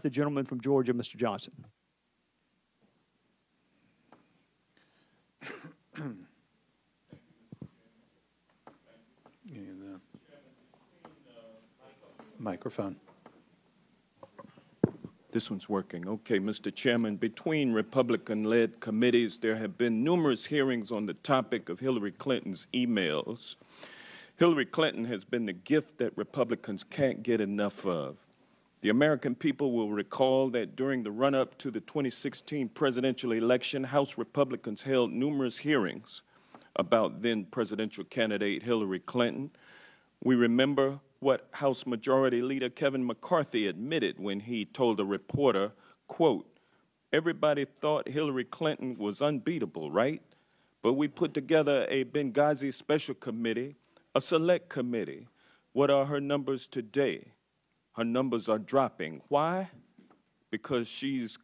the gentleman from Georgia, Mr. Johnson. Microphone. This one's working. Okay, Mr. Chairman, between Republican-led committees, there have been numerous hearings on the topic of Hillary Clinton's emails. Hillary Clinton has been the gift that Republicans can't get enough of. The American people will recall that during the run-up to the 2016 presidential election, House Republicans held numerous hearings about then presidential candidate Hillary Clinton. We remember what House Majority Leader Kevin McCarthy admitted when he told a reporter, quote, "Everybody thought Hillary Clinton was unbeatable, right? But we put together a Benghazi special committee, a select committee. What are her numbers today? Her numbers are dropping. Why? Because she's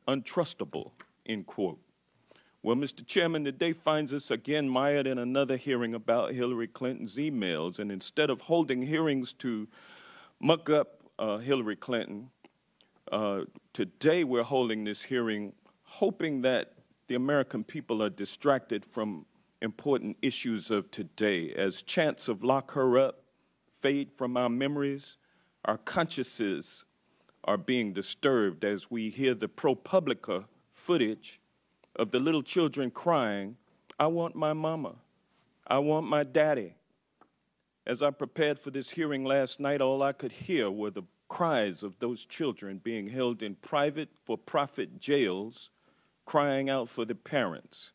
untrustable," end quote. Well, Mr. Chairman, the day finds us again mired in another hearing about Hillary Clinton's emails, and instead of holding hearings to muck up Hillary Clinton, today we're holding this hearing hoping that the American people are distracted from important issues of today. As chants of "lock her up" fade from our memories, our consciences are being disturbed as we hear the ProPublica footage of the little children crying, "I want my mama, I want my daddy." As I prepared for this hearing last night, all I could hear were the cries of those children being held in private for-profit jails, crying out for their parents.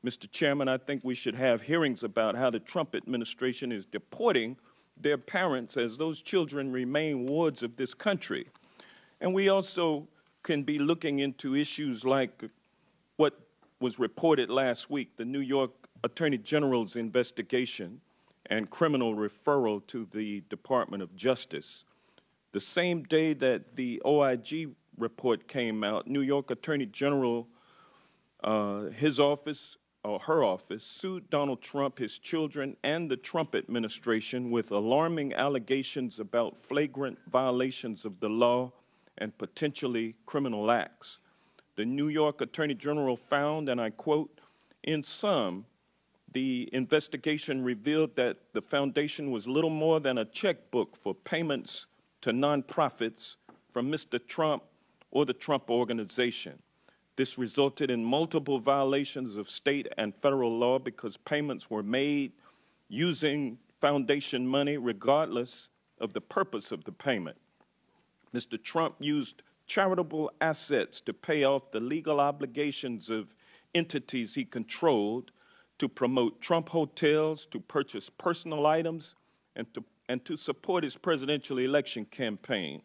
Mr. Chairman, I think we should have hearings about how the Trump administration is deporting their parents as those children remain wards of this country. And we also can be looking into issues like what was reported last week, the New York Attorney General's investigation and criminal referral to the Department of Justice. The same day that the OIG report came out, New York Attorney General, his office, or her office, sued Donald Trump, his children, and the Trump administration with alarming allegations about flagrant violations of the law and potentially criminal acts. The New York Attorney General found, and I quote, "In sum, the investigation revealed that the foundation was little more than a checkbook for payments to nonprofits from Mr. Trump or the Trump Organization. This resulted in multiple violations of state and federal law because payments were made using foundation money regardless of the purpose of the payment. Mr. Trump used charitable assets to pay off the legal obligations of entities he controlled, to promote Trump hotels, to purchase personal items, and to support his presidential election campaign.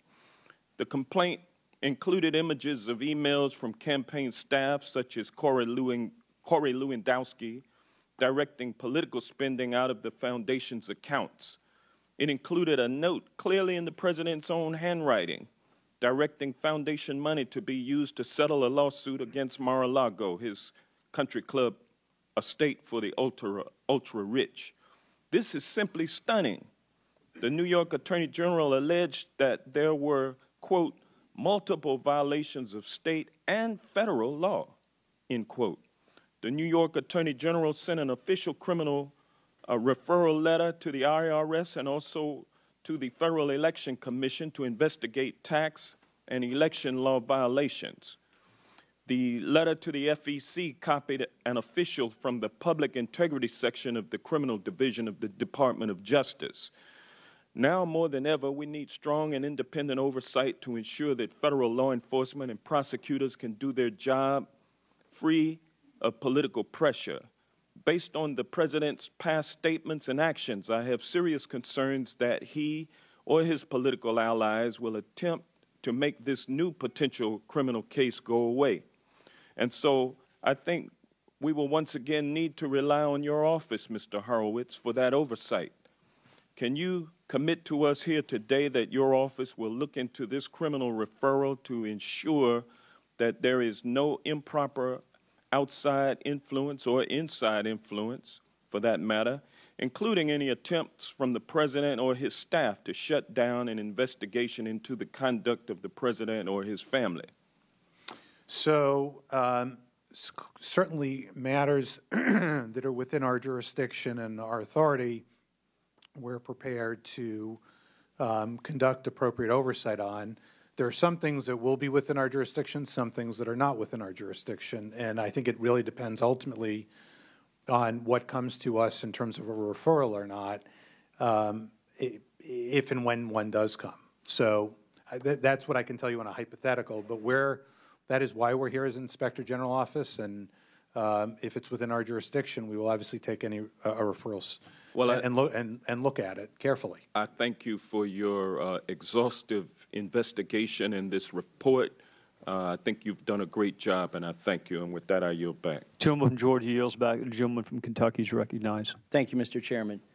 The complaint included images of emails from campaign staff such as Corey Lewandowski directing political spending out of the foundation's accounts. It included a note clearly in the president's own handwriting directing foundation money to be used to settle a lawsuit against Mar-a-Lago, his country club estate for the ultra-rich. This is simply stunning. The New York Attorney General alleged that there were, quote, multiple violations of state and federal law, end quote. The New York Attorney General sent an official criminal referral letter to the IRS and also to the Federal Election Commission to investigate tax and election law violations. The letter to the FEC copied an official from the Public Integrity Section of the Criminal Division of the Department of Justice. Now more than ever, we need strong and independent oversight to ensure that federal law enforcement and prosecutors can do their job free of political pressure. Based on the President's past statements and actions, I have serious concerns that he or his political allies will attempt to make this new potential criminal case go away. And so I think we will once again need to rely on your office, Mr. Horowitz, for that oversight. Can you commit to us here today that your office will look into this criminal referral to ensure that there is no improper outside influence or inside influence, for that matter, including any attempts from the president or his staff to shut down an investigation into the conduct of the president or his family? So certainly matters that are within our jurisdiction and our authority, we're prepared to conduct appropriate oversight on. There are some things that will be within our jurisdiction, some things that are not within our jurisdiction, and I think it really depends ultimately on what comes to us in terms of a referral or not, if and when one does come. So that's what I can tell you in a hypothetical, but that is why we're here as Inspector General Office, and if it's within our jurisdiction, we will obviously take any referrals and look at it carefully. I thank you for your exhaustive investigation in this report. I think you've done a great job, and I thank you. And with that, I yield back. Gentleman from Georgia yields back. The gentleman from Kentucky is recognized. Thank you, Mr. Chairman.